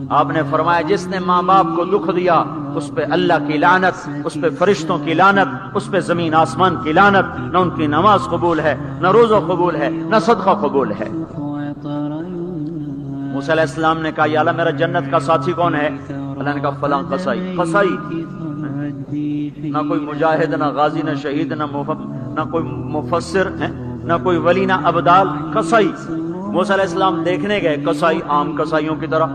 آپ نے فرمایا جس نے ماں باپ کو دکھ دیا اس پہ اللہ کی لعنت، اس پہ فرشتوں کی لعنت، اس پہ زمین آسمان کی لعنت، نہ ان کی نماز قبول ہے، نہ روزہ قبول ہے، نہ صدقہ قبول ہے۔ موسیٰ علیہ السلام نے کہا یا اللہ میرا جنت کا ساتھی کون ہے؟ اللہ نے کہا فلاں قصائی۔ قصائی نہ کوئی مجاہد، نہ غازی، نہ شہید، نہ کوئی مفسر، نہ کوئی ولی، نہ ابدال، قصائی۔ موسیٰ علیہ السلام دیکھنے گئے، قصائی عام قصائیوں کی طرح۔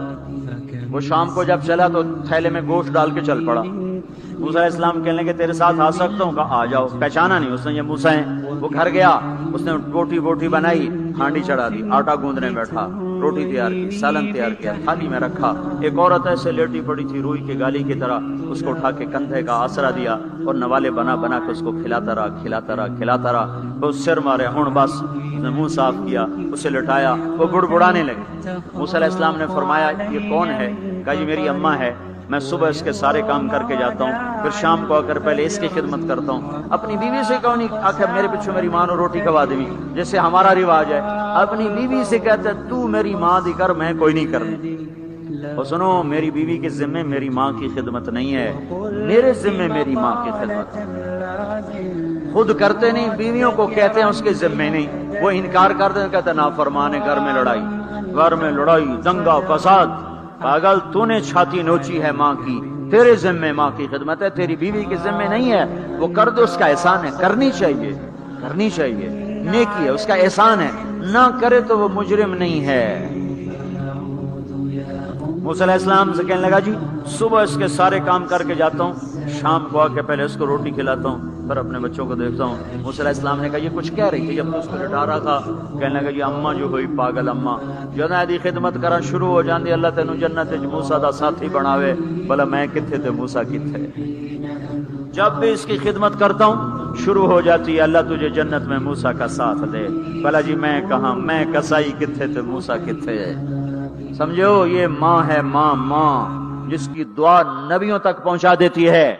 وہ شام کو جب چلا تو تھیلے میں گوشت ڈال کے چل پڑا۔ موسیٰ علیہ السلام کہنے لگے تیرے ساتھ آ سکتا ہوں؟ کہا آ جاؤ۔ پہچانا نہیں اس نے یہ موسیٰ ہیں۔ وہ گھر گیا، اس نے روٹی بنائی، ہانڈی چڑھا دی، آٹا گوندنے بیٹھا، روٹی تیار کی، سالن تیار کیا، تھالی میں رکھا۔ ایک عورت ایسے لیٹی پڑی تھی روئی کی گالی کی طرح، اس کو اٹھا کے کندھے کا آسرا دیا اور نوالے بنا کے اس کو کھلاتا رہا۔ وہ سر مارے، ہن بس اس نے منہ صاف کیا، اسے لٹایا، وہ بڑبڑانے لگے۔ موسیٰ علیہ السلام نے فرمایا یہ کون ہے؟ کہا یہ میری اماں ہے، میں صبح اس کے سارے کام کر کے جاتا ہوں، پھر شام کو آ کر پہلے اس کی خدمت کرتا ہوں۔ اپنی بیوی سے کہو نہیں آخر میرے پیچھے میری ماں نے روٹی کھوا دی، جیسے ہمارا رواج ہے۔ اپنی بیوی سے کہتا ہے تو میری ماں دی کر، میں کوئی نہیں کرنا۔ اور سنو میری بیوی کے ذمے میری ماں کی خدمت نہیں ہے، میرے ذمے میری ماں کی خدمت ہے۔ خود کرتے نہیں، بیویوں کو کہتے ہیں اس کے ذمے نہیں، وہ انکار کرتے ہیں، کہتے ہیں نافرمان ہے، گھر میں لڑائی، دنگا فساد۔ پاگل تو نے چھاتی نوچی ہے ماں کی، تیرے ذمے ماں کی خدمت ہے، تیری بیوی کے ذمے نہیں ہے۔ وہ کر دے، اس کا احسان ہے، کرنی چاہیے، نیکی ہے، اس کا احسان ہے، نہ کرے تو وہ مجرم نہیں ہے۔ موسیٰ علیہ السلام سے کہنے لگا جی صبح اس کے سارے کام کر کے جاتا ہوں، شام کو آ کے پہلے اس کو روٹی کھلاتا ہوں، پھر اپنے بچوں کو دیکھتا ہوں۔ موسیٰ علیہ السلام نے کہا یہ کچھ کہہ رہی تھی جب تو اس کو لٹا رہا تھا؟ کہنے لگا جی اماں جو ہوئی پاگل اماں جدوں دی خدمت کرن شروع ہو جاندی، اللہ تینوں جنت وچ موسیٰ دا ساتھی بناوے، بھلا میں کتھے تے موسیٰ کتھے۔ جب بھی اس کی خدمت کرتا ہوں شروع ہو جاتی ہے اللہ تجھے جنت میں موسیٰ کا ساتھ دے، بھلا جی میں کہاں، میں کسائی کتھے تے موسیٰ کتھے۔ سمجھو یہ ماں ہے، ماں جس کی دعا نبیوں تک پہنچا دیتی ہے۔